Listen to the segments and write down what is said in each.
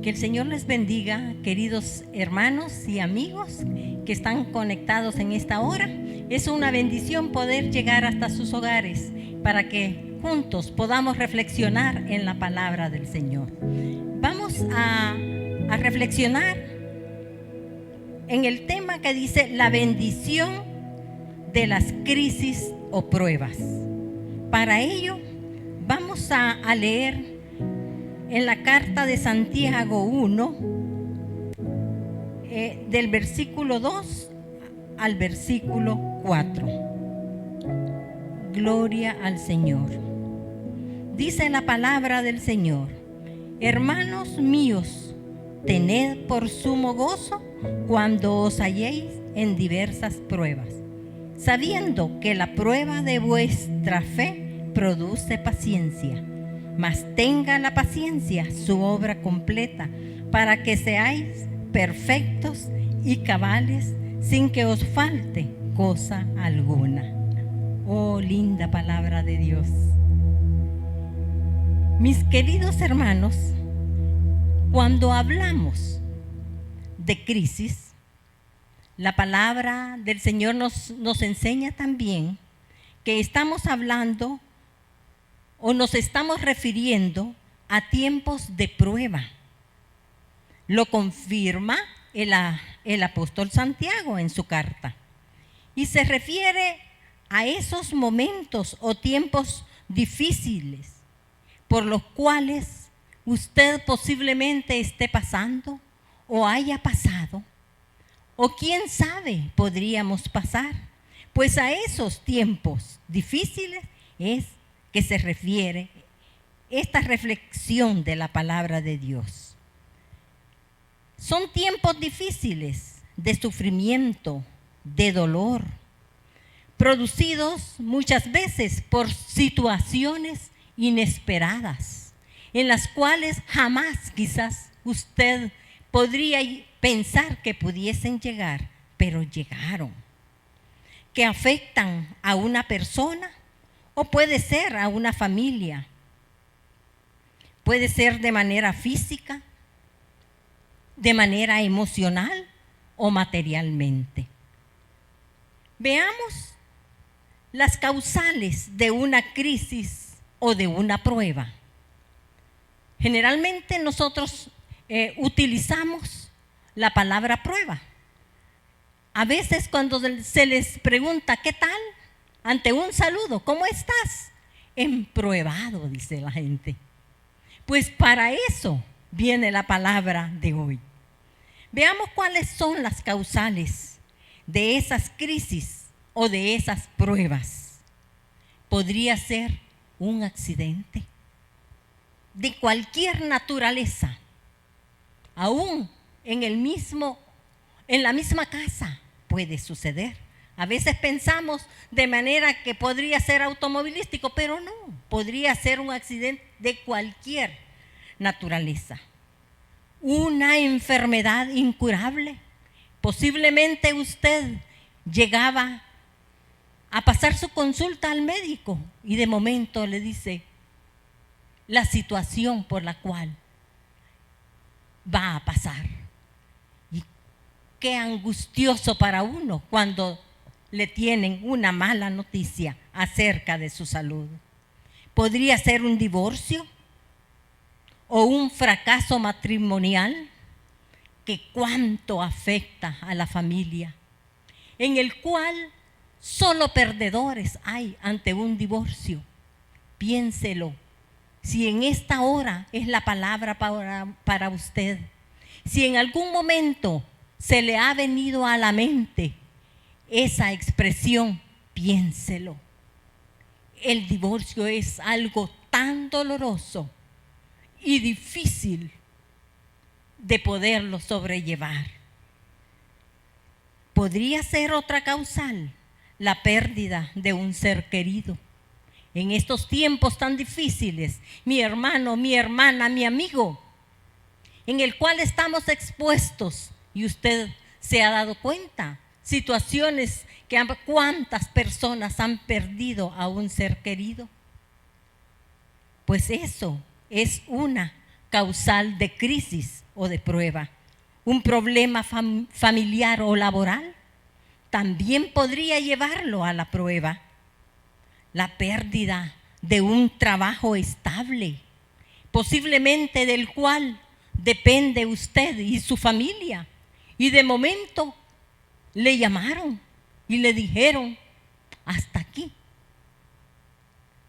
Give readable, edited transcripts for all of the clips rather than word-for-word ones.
Que el Señor les bendiga, queridos hermanos y amigos que están conectados en esta hora. Es una bendición poder llegar hasta sus hogares para que juntos podamos reflexionar en la palabra del Señor. Vamos a reflexionar en el tema que dice la bendición de las crisis o pruebas. Para ello vamos a leer en la carta de Santiago 1, del versículo 2 al versículo 4. Gloria al Señor. Dice la palabra del Señor: hermanos míos, tened por sumo gozo cuando os halléis en diversas pruebas, sabiendo que la prueba de vuestra fe produce paciencia. Mas tenga la paciencia su obra completa, para que seáis perfectos y cabales, sin que os falte cosa alguna. Oh, linda palabra de Dios. Mis queridos hermanos, cuando hablamos de crisis, la palabra del Señor nos enseña también que estamos hablando o nos estamos refiriendo a tiempos de prueba. Lo confirma el apóstol Santiago en su carta. Y se refiere a esos momentos o tiempos difíciles por los cuales usted posiblemente esté pasando o haya pasado, o quién sabe, podríamos pasar. Pues a esos tiempos difíciles es que se refiere esta reflexión de la palabra de Dios. Son tiempos difíciles de sufrimiento, de dolor, producidos muchas veces por situaciones inesperadas, en las cuales jamás quizás usted podría pensar que pudiesen llegar, pero llegaron, que afectan a una persona, o puede ser a una familia, puede ser de manera física, de manera emocional o materialmente. Veamos las causales de una crisis o de una prueba. Generalmente nosotros utilizamos la palabra prueba. A veces cuando se les pregunta ¿qué tal? Ante un saludo, ¿cómo estás? Empruebado, dice la gente. Pues para eso viene la palabra de hoy. Veamos cuáles son las causales de esas crisis o de esas pruebas. Podría ser un accidente de cualquier naturaleza, aún en la misma casa puede suceder. A veces pensamos de manera que podría ser automovilístico, pero no, podría ser un accidente de cualquier naturaleza. Una enfermedad incurable. Posiblemente usted llegaba a pasar su consulta al médico y de momento le dice la situación por la cual va a pasar. Y qué angustioso para uno cuando le tienen una mala noticia acerca de su salud. Podría ser un divorcio o un fracaso matrimonial que cuánto afecta a la familia, en el cual solo perdedores hay ante un divorcio. Piénselo, si en esta hora es la palabra para usted, si en algún momento se le ha venido a la mente esa expresión, piénselo. El divorcio es algo tan doloroso y difícil de poderlo sobrellevar. Podría ser otra causal, la pérdida de un ser querido. En estos tiempos tan difíciles, mi hermano, mi hermana, mi amigo, en el cual estamos expuestos, y usted se ha dado cuenta, situaciones que cuántas personas han perdido a un ser querido. Pues eso es una causal de crisis o de prueba. Un problema familiar o laboral también podría llevarlo a la prueba. La pérdida de un trabajo estable, posiblemente del cual depende usted y su familia, y de momento le llamaron y le dijeron, hasta aquí.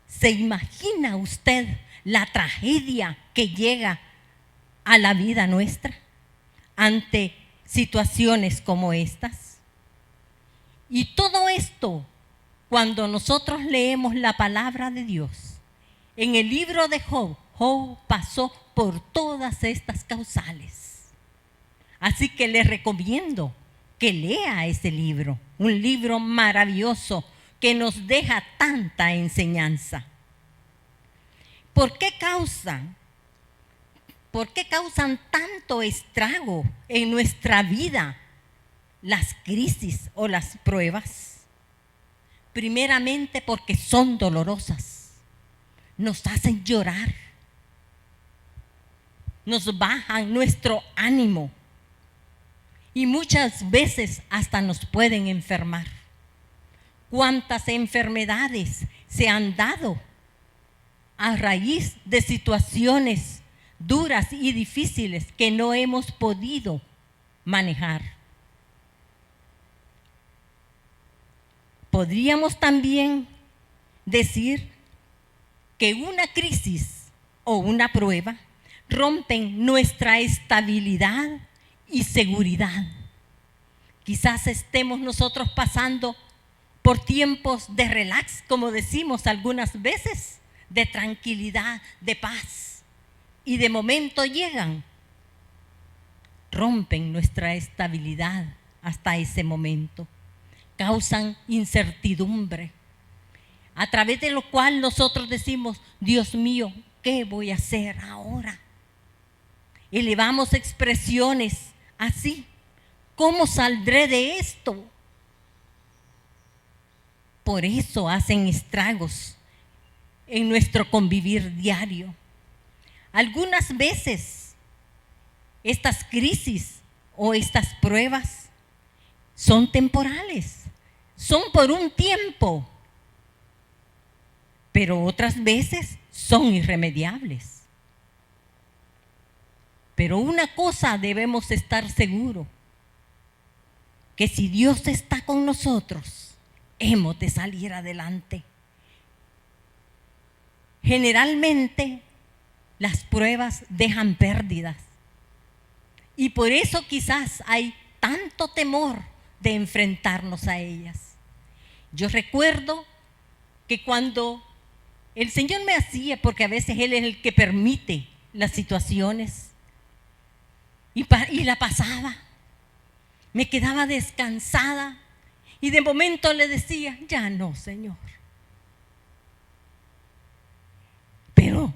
¿Se imagina usted la tragedia que llega a la vida nuestra ante situaciones como estas? Y todo esto, cuando nosotros leemos la palabra de Dios, en el libro de Job, Job pasó por todas estas causales. Así que le recomiendo que lea ese libro, un libro maravilloso que nos deja tanta enseñanza. ¿Por qué causan tanto estrago en nuestra vida las crisis o las pruebas? Primeramente porque son dolorosas, nos hacen llorar, nos bajan nuestro ánimo y muchas veces hasta nos pueden enfermar. ¿Cuántas enfermedades se han dado a raíz de situaciones duras y difíciles que no hemos podido manejar? Podríamos también decir que una crisis o una prueba rompen nuestra estabilidad y seguridad. Quizás estemos nosotros pasando por tiempos de relax, como decimos algunas veces, de tranquilidad, de paz, y de momento llegan, rompen nuestra estabilidad hasta ese momento, causan incertidumbre, a través de lo cual nosotros decimos, Dios mío, ¿qué voy a hacer ahora? Elevamos expresiones así, ¿cómo saldré de esto? Por eso hacen estragos en nuestro convivir diario. Algunas veces estas crisis o estas pruebas son temporales, son por un tiempo, pero otras veces son irremediables. Pero una cosa debemos estar seguros, que si Dios está con nosotros, hemos de salir adelante. Generalmente las pruebas dejan pérdidas y por eso quizás hay tanto temor de enfrentarnos a ellas. Yo recuerdo que cuando el Señor me hacía, porque a veces Él es el que permite las situaciones, y la pasaba, me quedaba descansada y de momento le decía, ya no, Señor. Pero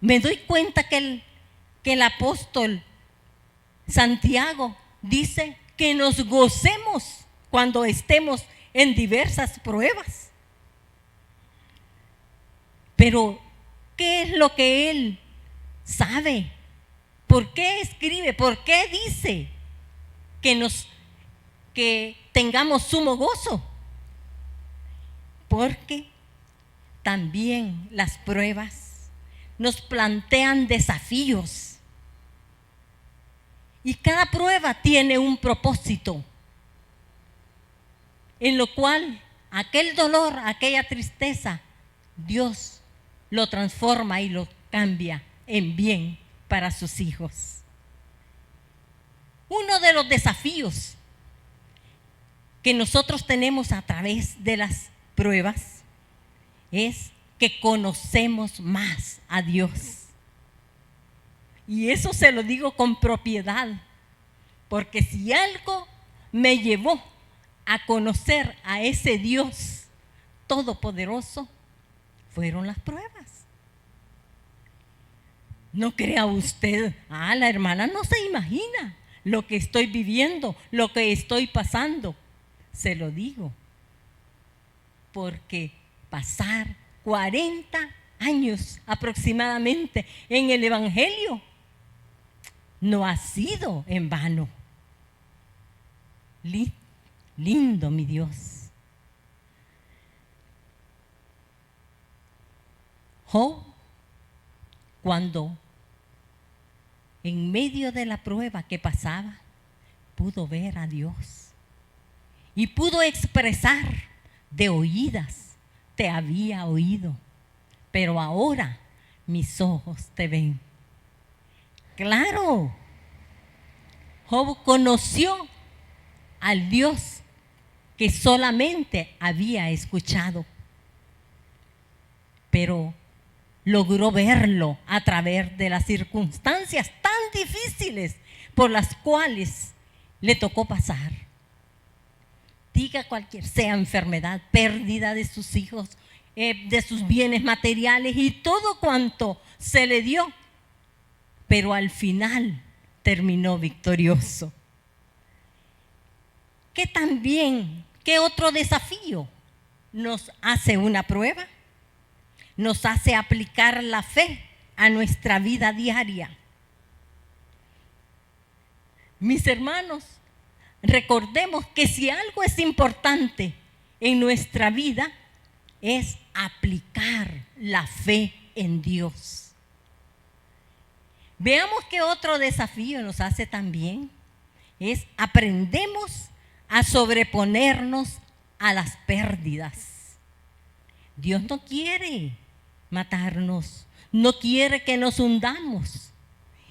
me doy cuenta que el apóstol Santiago dice que nos gocemos cuando estemos en diversas pruebas. Pero, ¿qué es lo que él sabe? ¿Por qué escribe? ¿Por qué dice que tengamos sumo gozo? Porque también las pruebas nos plantean desafíos. Y cada prueba tiene un propósito, en lo cual aquel dolor, aquella tristeza, Dios lo transforma y lo cambia en bien para sus hijos. Uno de los desafíos que nosotros tenemos a través de las pruebas es que conocemos más a Dios. Y eso se lo digo con propiedad, porque si algo me llevó a conocer a ese Dios todopoderoso, fueron las pruebas. No crea usted, la hermana no se imagina lo que estoy viviendo, lo que estoy pasando. Se lo digo, porque pasar 40 años aproximadamente en el Evangelio no ha sido en vano. Lindo, mi Dios. Job, cuando en medio de la prueba que pasaba, pudo ver a Dios y pudo expresar: de oídas te había oído, pero ahora mis ojos te ven. Claro, Job conoció al Dios que solamente había escuchado, pero logró verlo a través de las circunstancias tan difíciles por las cuales le tocó pasar. Diga cualquier, sea enfermedad, pérdida de sus hijos, de sus bienes materiales y todo cuanto se le dio, pero al final terminó victorioso. ¿Qué otro desafío nos hace una prueba? Nos hace aplicar la fe a nuestra vida diaria. Mis hermanos, recordemos que si algo es importante en nuestra vida es aplicar la fe en Dios. Veamos que otro desafío nos hace también es aprendemos a sobreponernos a las pérdidas. Dios no quiere matarnos, no quiere que nos hundamos.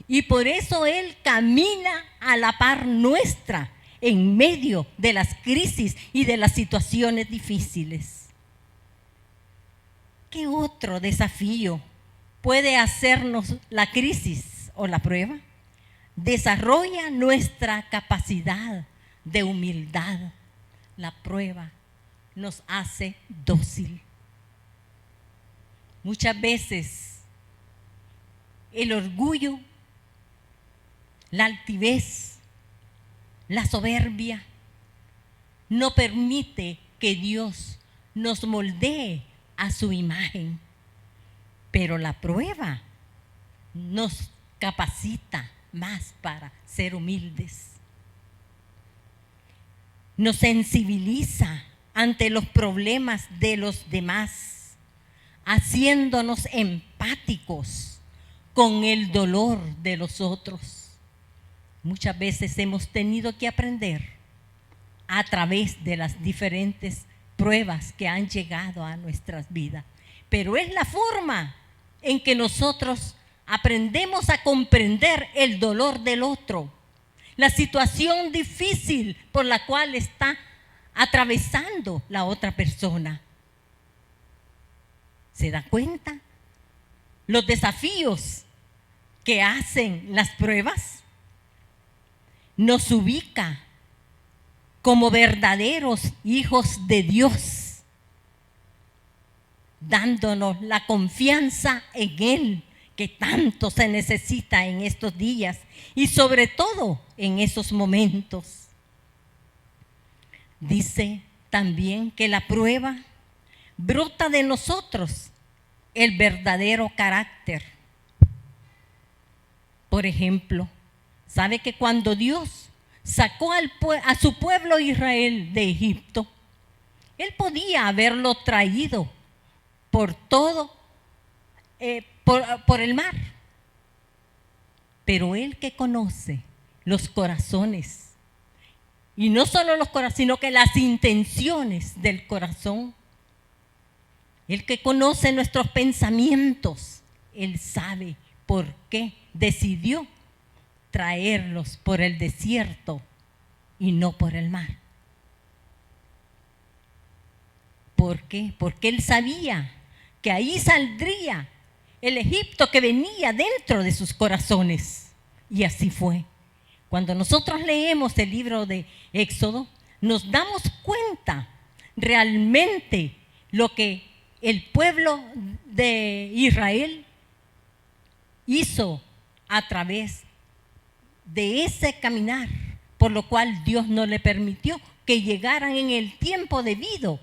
Y por eso Él camina a la par nuestra en medio de las crisis y de las situaciones difíciles. ¿Qué otro desafío puede hacernos la crisis o la prueba? Desarrolla nuestra capacidad de humildad. La prueba nos hace dócil. Muchas veces el orgullo, la altivez, la soberbia no permite que Dios nos moldee a su imagen, pero la prueba nos capacita más para ser humildes. Nos sensibiliza ante los problemas de los demás, haciéndonos empáticos con el dolor de los otros. Muchas veces hemos tenido que aprender a través de las diferentes pruebas que han llegado a nuestras vidas, pero es la forma en que nosotros aprendemos a comprender el dolor del otro, la situación difícil por la cual está atravesando la otra persona. ¿Se da cuenta? Los desafíos que hacen las pruebas nos ubica como verdaderos hijos de Dios, dándonos la confianza en Él que tanto se necesita en estos días y sobre todo en esos momentos. Dice también que la prueba brota de nosotros el verdadero carácter. Por ejemplo, ¿sabe que cuando Dios sacó a su pueblo Israel de Egipto, Él podía haberlo traído por todo, por el mar? Pero Él que conoce los corazones, y no solo los corazones, sino que las intenciones del corazón, Él que conoce nuestros pensamientos, Él sabe por qué decidió traerlos por el desierto y no por el mar. ¿Por qué? Porque Él sabía que ahí saldría el Egipto que venía dentro de sus corazones. Y así fue. Cuando nosotros leemos el libro de Éxodo, nos damos cuenta realmente lo que el pueblo de Israel hizo a través de ese caminar, por lo cual Dios no le permitió que llegaran en el tiempo debido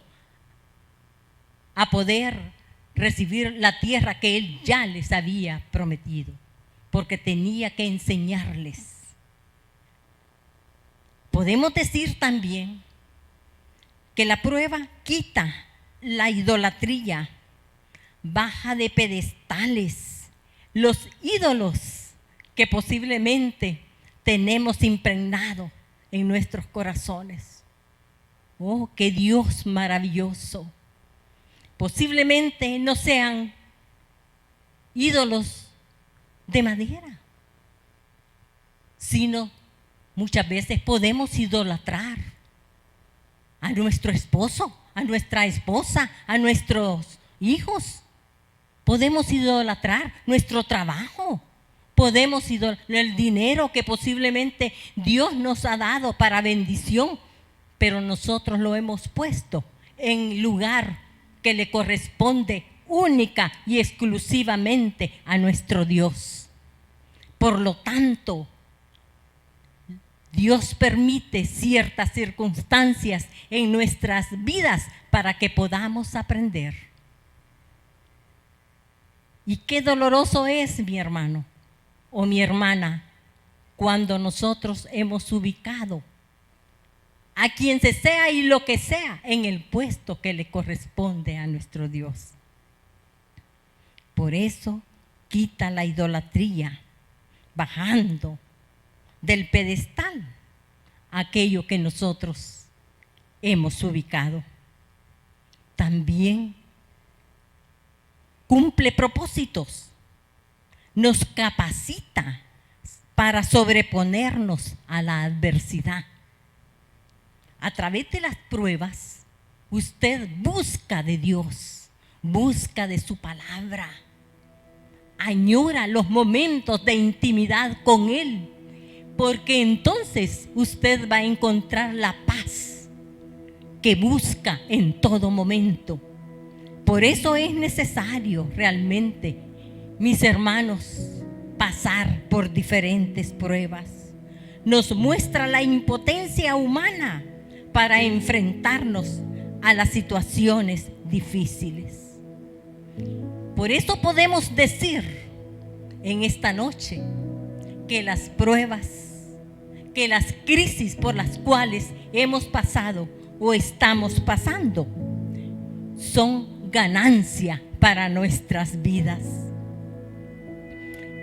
a poder recibir la tierra que Él ya les había prometido, porque tenía que enseñarles. Podemos decir también que la prueba quita la idolatría, baja de pedestales los ídolos que posiblemente tenemos impregnado en nuestros corazones. Oh, qué Dios maravilloso. Posiblemente no sean ídolos de madera, sino muchas veces podemos idolatrar a nuestro esposo, a nuestra esposa, a nuestros hijos. Podemos idolatrar nuestro trabajo. Podemos idolatrar el dinero que posiblemente Dios nos ha dado para bendición, pero nosotros lo hemos puesto en lugar que le corresponde única y exclusivamente a nuestro Dios. Por lo tanto, Dios permite ciertas circunstancias en nuestras vidas para que podamos aprender. Y qué doloroso es, mi hermano o mi hermana, cuando nosotros hemos ubicado a quien se sea y lo que sea en el puesto que le corresponde a nuestro Dios. Por eso quita la idolatría, bajando del pedestal aquello que nosotros hemos ubicado. También cumple propósitos, nos capacita para sobreponernos a la adversidad. A través de las pruebas, usted busca de Dios, busca de su palabra, añora los momentos de intimidad con Él, porque entonces usted va a encontrar la paz que busca en todo momento. Por eso es necesario realmente, mis hermanos, pasar por diferentes pruebas. Nos muestra la impotencia humana para enfrentarnos a las situaciones difíciles. Por eso podemos decir en esta noche que las pruebas, que las crisis por las cuales hemos pasado o estamos pasando son ganancia para nuestras vidas.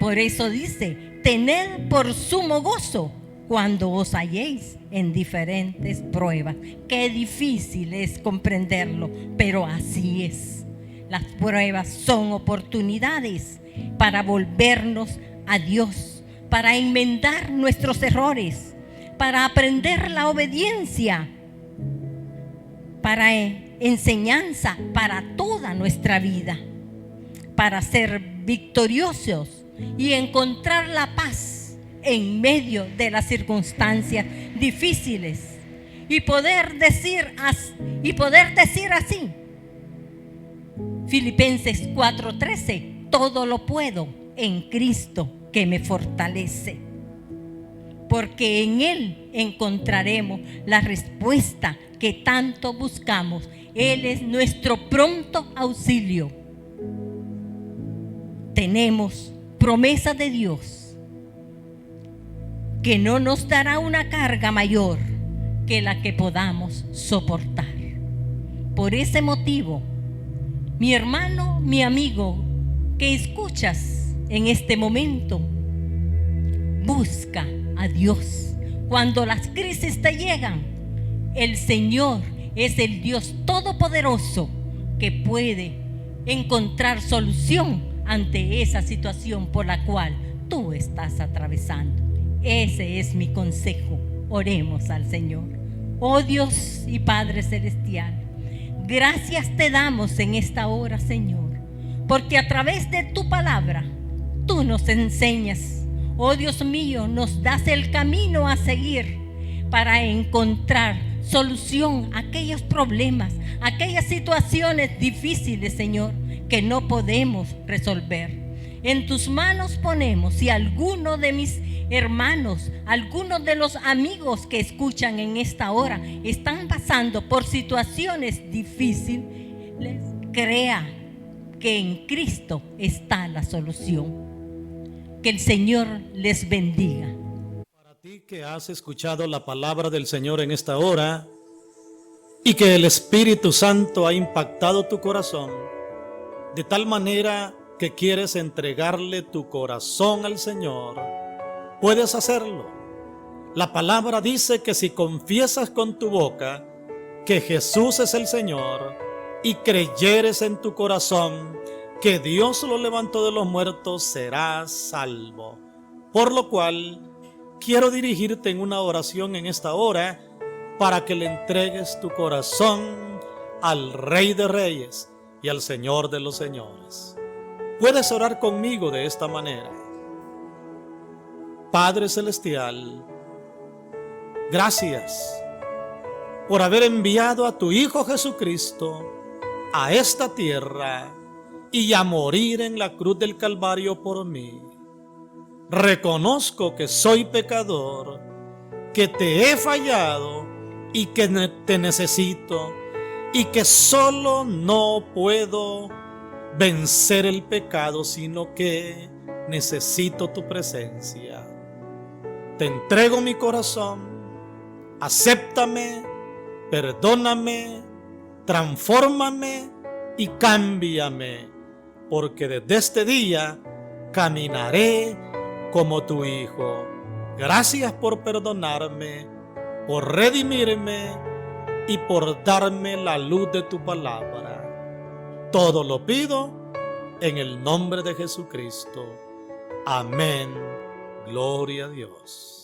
Por eso dice, tened por sumo gozo cuando os halléis en diferentes pruebas. Qué difícil es comprenderlo, pero así es. Las pruebas son oportunidades para volvernos a Dios, para enmendar nuestros errores, para aprender la obediencia, para enseñanza para toda nuestra vida, para ser victoriosos y encontrar la paz en medio de las circunstancias difíciles y poder decir así, Filipenses 4:13, todo lo puedo en Cristo que me fortalece, porque en Él encontraremos la respuesta que tanto buscamos. Él es nuestro pronto auxilio. Tenemos promesa de Dios que no nos dará una carga mayor que la que podamos soportar. Por ese motivo, mi hermano, mi amigo, que escuchas en este momento, busca a Dios. Cuando las crisis te llegan, el Señor es el Dios todopoderoso que puede encontrar solución ante esa situación por la cual tú estás atravesando. Ese es mi consejo. Oremos al Señor. Oh Dios y Padre Celestial, gracias te damos en esta hora, Señor, porque a través de tu palabra tú nos enseñas. Oh Dios mío, nos das el camino a seguir para encontrar solución a aquellos problemas, a aquellas situaciones difíciles, Señor, que no podemos resolver. En tus manos ponemos, si alguno de mis hermanos, algunos de los amigos que escuchan en esta hora están pasando por situaciones difíciles, crea que en Cristo está la solución. Que el Señor les bendiga. Para ti que has escuchado la palabra del Señor en esta hora y que el Espíritu Santo ha impactado tu corazón de tal manera que quieres entregarle tu corazón al Señor, puedes hacerlo. La palabra dice que si confiesas con tu boca que Jesús es el Señor y creyeres en tu corazón que Dios lo levantó de los muertos, serás salvo. Por lo cual, quiero dirigirte en una oración en esta hora para que le entregues tu corazón al Rey de Reyes y al Señor de los Señores. Puedes orar conmigo de esta manera. Padre Celestial, gracias por haber enviado a tu Hijo Jesucristo a esta tierra y a morir en la cruz del Calvario por mí. Reconozco que soy pecador, que te he fallado y que te necesito, y que solo no puedo vencer el pecado, sino que necesito tu presencia. Te entrego mi corazón, acéptame, perdóname, transfórmame y cámbiame, porque desde este día caminaré como tu Hijo. Gracias por perdonarme, por redimirme y por darme la luz de tu palabra. Todo lo pido en el nombre de Jesucristo. Amén. Gloria a Dios.